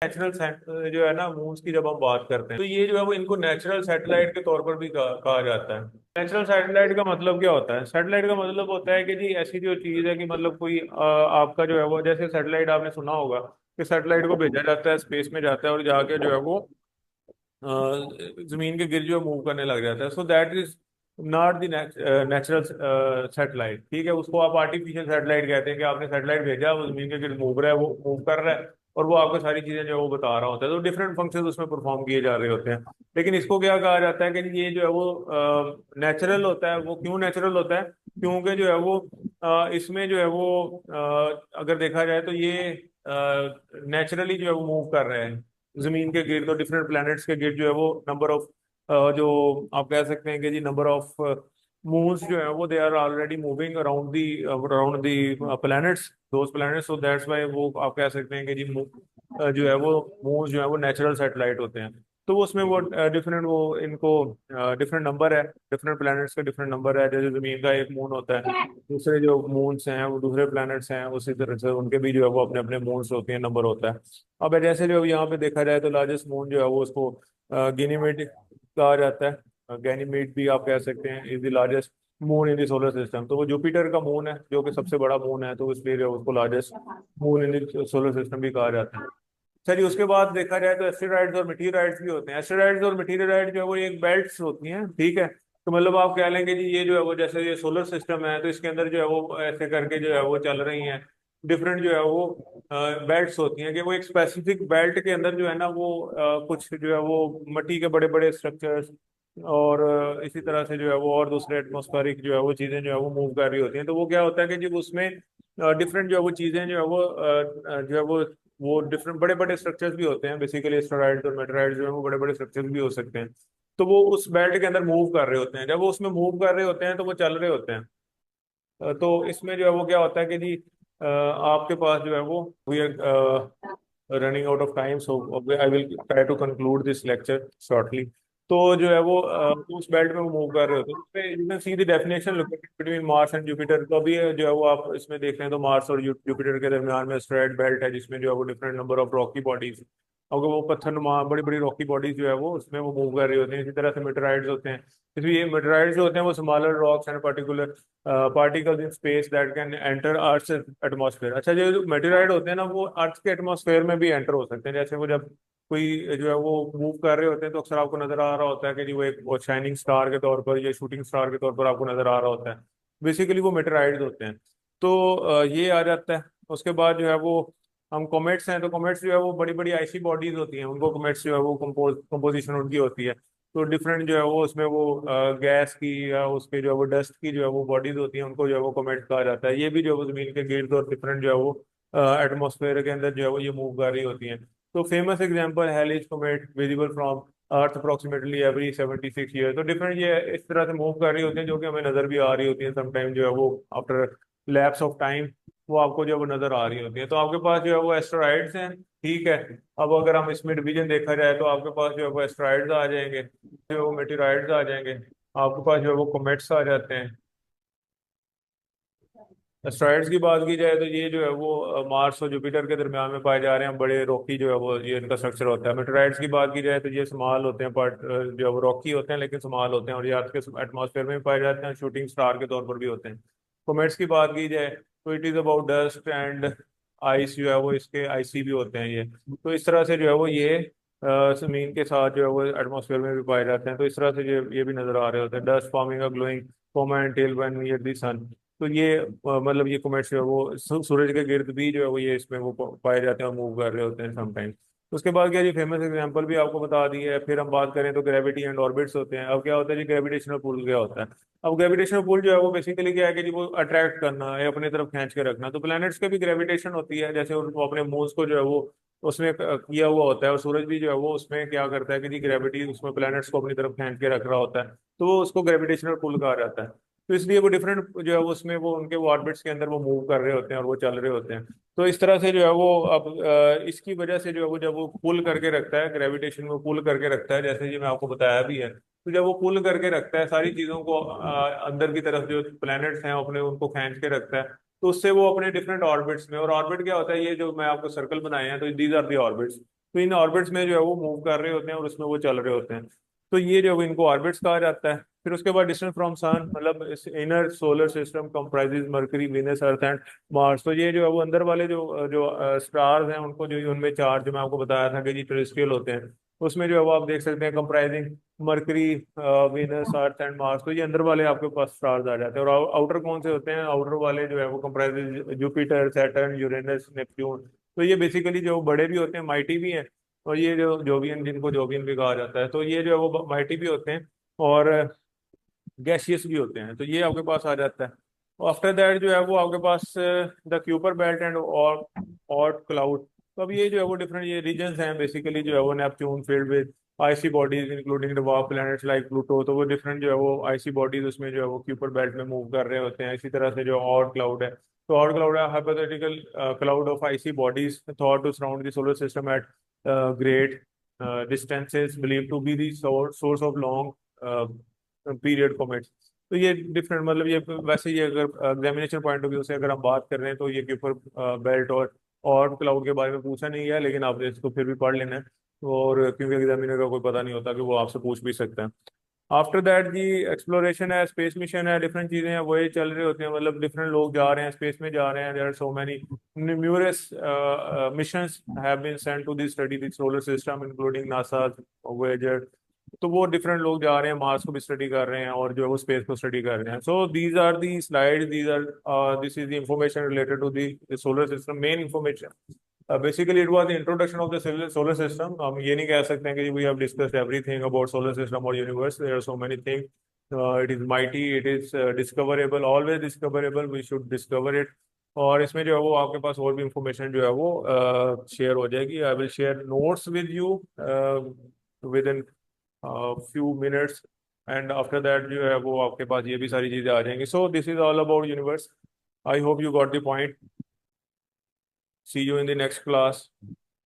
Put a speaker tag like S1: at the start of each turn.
S1: Natural जो है ना मून्स की जब हम बात करते हैं तो ये जो है वो इनको नेचुरल सैटेलाइट के तौर पर भी कहा जाता है। नेचुरल सैटेलाइट का मतलब क्या होता है? सैटेलाइट का मतलब होता है कि जी ऐसी जो चीज़ है कि मतलब कोई आपका जो है वो, जैसे सैटेलाइट आपने सुना होगा कि सैटेलाइट को भेजा जाता है, स्पेस में जाता है और जाके जो है वो जमीन के गिर जो मूव करने लग जाता है। So that is not the natural satellite. ठीक है, उसको आप आर्टिफिशियल सैटेलाइट कहते हैं कि आपने सैटेलाइट भेजा, वो जमीन के गिर्द मूव रहा है, वो मूव कर रहा है और वो आपको सारी चीजें जो है वो बता रहा होता है। तो डिफरेंट फंक्शंस उसमें परफॉर्म किए जा रहे होते हैं। लेकिन इसको क्या कहा जाता है कि ये जो है वो नेचुरल होता है। वो क्यों नेचुरल होता है? क्योंकि जो है वो इसमें जो है वो अगर देखा जाए तो ये नेचुरली जो है वो मूव कर रहे हैं जमीन के गिर्द। तो डिफरेंट प्लैनेट्स के गिर्द जो है वो नंबर ऑफ जो आप कह सकते हैं कि जी नंबर ऑफ मून्स जो है वो they are already moving around the planets, those planets. So that's why वो आप कह सकते हैं कि जी जो है वो मून्स जो है वो नेचुरल सैटेलाइट होते हैं। तो उसमें वो डिफरेंट वो इनको डिफरेंट नंबर है, डिफरेंट प्लैनेट्स का डिफरेंट नंबर है। जैसे जमीन का एक मून होता है, दूसरे जो मून्स हैं वो दूसरे प्लैनेट्स हैं, उसी तरह से उनके भी जो है वो अपने अपने मून्स होते हैं, नंबर होता है। अब जैसे जो यहाँ पे देखा जाए तो लार्जेस्ट मून जो है वो उसको गैनीमेड कहा जाता है। गैनीमेड भी आप कह सकते हैं is the largest moon in the solar system. तो वो जुपिटर का मून है जो कि सबसे बड़ा मून है, तो इसलिए जो है उसको largest moon in the solar system भी कहा जाता है। चलिए, उसके बाद देखा जाए तो एस्टेरॉइड्स और मेटीराइड्स भी होते हैं। एस्टेरॉइड्स और मेटीराइड जो है वो एक बेल्ट्स होती हैं। ठीक है, तो मतलब आप कह लेंगे जी ये जो है वो जैसे ये सोलर सिस्टम है तो इसके अंदर जो है वो ऐसे करके जो है वो चल रही हैं डिफरेंट जो है वो बेल्ट्स होती हैं कि वो एक स्पेसिफिक बेल्ट के अंदर जो है ना वो कुछ जो है वो मिट्टी के बड़े बड़े स्ट्रक्चर्स और इसी तरह से जो है वो और दूसरे एटमॉस्फेरिक जो है वो चीज़ें जो है वो मूव कर रही होती हैं। तो वो क्या होता है कि जब उसमें डिफरेंट जो है वो चीज़ें जो है वो जो है वो डिफरेंट बड़े बड़े स्ट्रक्चर्स भी होते हैं। बेसिकली एस्टेरॉइड्स और मेटेरॉइड्स जो है वो बड़े बड़े स्ट्रक्चर्स भी हो सकते हैं। तो वो उस बेल्ट के अंदर मूव कर रहे होते हैं। जब वो उसमें मूव कर रहे होते हैं तो वो चल रहे होते हैं। तो इसमें जो है वो क्या होता है कि जी आपके पास जो है वो we are running out of time, so I will try to conclude this lecture shortly. तो जो है वो उस बेल्ट में वो मूव कर रहे होते हैं। उसमें you can see the definition located between Mars and Jupiter. तो अभी जो है वो आप इसमें देख रहे हैं तो मार्स और जुपिटर के दरमियान में एस्टेरॉयड बेल्ट है जिसमें जो है वो different number of Rocky bodies, अगर वो पत्थर नुमा बड़ी बड़ी रॉकी बॉडीज जो है वो उसमें वो मूव कर रही होती हैं। इसी तरह से मेटेराइड्स होते हैं। इसमें ये मेटेराइड्स जो होते हैं वो smaller rocks and particular particles in space that can enter earth atmosphere. अच्छा, जो मेटेराइड होते हैं ना वो अर्थ के एटमॉस्फेयर में भी एंटर हो सकते हैं। जैसे वो जब कोई जो है वो मूव कर रहे होते हैं तो अक्सर आपको नजर आ रहा होता है कि जी वो एक शाइनिंग स्टार के तौर पर या शूटिंग स्टार के तौर पर आपको नजर आ रहा होता है। बेसिकली वो मेटेराइड्स होते हैं। तो ये आ जाता है। उसके बाद जो है वो हम कॉमेट्स हैं, तो कॉमेट्स जो है वो बड़ी बड़ी आइसी बॉडीज होती हैं। उनको कॉमेट्स जो है वो कंपोजिशन उनकी होती है। तो डिफरेंट जो है वो उसमें वो गैस की या उसके जो है वो डस्ट की जो है वो बॉडीज होती हैं, उनको जो है वो कॉमेट कहा जाता है। ये भी जो है वो जमीन के गिर्द और डिफरेंट जो है वो एटमोसफेयर के अंदर जो है वो ये मूव कर रही होती हैं। तो famous example Halley's comet visible from earth approximately every 76 year. तो डिफरेंट ये इस तरह से मूव कर रही होती हैं जो कि हमें नजर भी आ रही होती है समटाइम जो है वो आफ्टर लैप्स ऑफ टाइम वो आपको जो है वो नजर आ रही होती है। तो आपके पास जो है वो एस्ट्रॉइड्स हैं। ठीक है, अब अगर हम इसमें डिवीजन देखा जाए तो आपके पास जो है वो एस्ट्रॉइड्स आ जाएंगे, जो है वो मेटेराइड्स आ जाएंगे, आपके पास जो है वो कॉमेट्स आ जाते हैं। एस्ट्रॉइड्स की बात की जाए तो ये जो है वो मार्स और जुपिटर के दरमियान में पाए जा रहे हैं, बड़े रॉकी जो है वो ये इनका स्ट्रक्चर होता है। मेटेराइड्स की बात की जाए तो ये स्मॉल होते हैं, पार्ट जो है वो रॉकी होते हैं लेकिन स्मॉल होते हैं और ये अर्थ के एटमॉस्फेयर में भी पाए जाते हैं, शूटिंग स्टार के तौर पर भी होते हैं। कॉमेट्स की बात की जाए तो it is about dust and ice, जो है वो इसके आइसी भी होते हैं ये। तो इस तरह से जो है वो ये जमीन के साथ जो है वो एटमॉस्फेयर में भी पाए जाते हैं। तो इस तरह से ये भी नजर आ रहे होते हैं। Dust forming a glowing coma and tail when near the sun. तो ये मतलब ये कॉमेट्स जो है वो सूरज के गिर्द भी जो है वो ये इसमें वो पाए जाते हैं और मूव कर रहे होते हैं समटाइम। उसके बाद क्या, ये फेमस एग्जांपल भी आपको बता दी है। फिर हम बात करें तो ग्रेविटी एंड ऑर्बिट्स होते हैं। अब क्या होता है जी, ग्रेविटेशनल पुल क्या होता है? अब ग्रेविटेशनल पुल जो है वो बेसिकली क्या है कि जी वो अट्रैक्ट करना है, अपनी तरफ खींच के रखना। तो प्लैनेट्स के भी ग्रेविटेशन होती है, जैसे उनको अपने मून्स को जो है वो उसमें किया हुआ होता है, और सूरज भी जो है वो उसमें क्या करता है कि जी ग्रेविटी उसमें प्लैनेट्स को अपनी तरफ खींच के रख रहा होता है। तो वो उसको ग्रेविटेशनल पुल कहा जाता है। तो इसलिए वो डिफरेंट जो है वो उसमें वो उनके वो ऑर्बिट्स के अंदर वो मूव कर रहे होते हैं और वो चल रहे होते हैं। तो इस तरह से जो है वो अब इसकी वजह से जो है वो जब वो पुल करके रखता है, ग्रेविटेशन में पुल करके रखता है, जैसे ये मैं आपको बताया भी है। तो जब वो पुल करके रखता है सारी चीजों को अंदर की तरफ जो प्लैनेट्स हैं अपने उनको खींच के रखता है, तो उससे वो अपने डिफरेंट ऑर्बिट्स में, और ऑर्बिट क्या होता है, ये जो मैं आपको सर्कल बनाए हैं तो दीज आर दी ऑर्बिट्स। तो इन ऑर्बिट्स में जो है वो मूव कर रहे होते हैं और उसमें वो चल रहे होते हैं। तो ये जो है इनको ऑर्बिट्स कहा जाता है। फिर उसके बाद डिस्टेंस फ्रॉम सन, मतलब इस inner solar system comprises mercury, Venus, earth and Mars. तो ये जो है वो अंदर वाले जो जो स्टार्स हैं उनको जो उनमें चार जो मैं आपको बताया था कि जी टेरेस्ट्रियल होते हैं, उसमें जो है वो आप देख सकते हैं comprising mercury, Venus, earth and Mars. तो ये अंदर वाले आपके पास स्टार्स आ जाते हैं। और आउटर कौन से होते हैं? आउटर वाले जो है वो comprise Jupiter, Saturn, Uranus, Neptune. तो ये बेसिकली जो बड़े भी होते हैं, माइटी भी हैं, और ये जो जोवियन, जिनको जोवियन भी कहा जाता है, तो ये जो है वो माइटी भी होते हैं और गैसियस भी होते हैं। तो ये आपके पास आ जाता है। आफ्टर दैट जो है वो आपके पास the Kuiper belt and Oort cloud. तो अब ये जो है वो डिफरेंट ये रीजन्स हैं बेसिकली, जो है वो Neptune field with IC bodies including dwarf planets like Pluto. तो वो डिफरेंट जो है वो आईसी बॉडीज उसमें जो है वो क्यूपर बेल्ट में मूव कर रहे होते हैं। इसी तरह से जो ऑट क्लाउड है, तो ऑट क्लाउड है hypothetical cloud of icy bodies thought to surround the solar system at great distances believed to be the source of long period comets. तो ये डिफरेंट, मतलब ये वैसे ये अगर एग्जामिनेशन पॉइंट ऑफ व्यू से अगर हम बात कर रहे हैं तो ये क्यूपर बेल्ट और क्लाउड के बारे में पूछा नहीं गया, लेकिन आपने इसको फिर भी पढ़ लेना है। और क्योंकि एग्जामिनर का कोई पता नहीं होता कि वो आपसे पूछ भी सकते हैं। आफ्टर दैट जी एक्सप्लोरेशन है, स्पेस मिशन है, डिफरेंट चीजें हैं वही चल रहे होते हैं। मतलब डिफरेंट लोग जा रहे हैं स्पेस में, जा रहे हैं। There are so many numerous missions have been sent to the study the solar system including NASA, Voyager. तो वो डिफरेंट लोग जा रहे हैं, मार्स को भी स्टडी कर रहे हैं और जो है वो स्पेस को स्टडी कर रहे हैं। So these are the slide, these are this is the information related to the solar system, main information. Basically it was the introduction of the solar system. हम ये नहीं कह सकते हैं कि we have discussed everything about solar system और universe. There are so many thing. It is mighty, it is discoverable, always discoverable, we should discover it. और इसमें जो है वो आपके पास और भी इंफॉर्मेशन जो है वो शेयर हो जाएगी। I will share notes with you with in few minutes, and after that जो है वो आपके पास ये भी सारी चीजें आ जाएंगी। So this is all about universe. I hope you got the point. See you in the next class.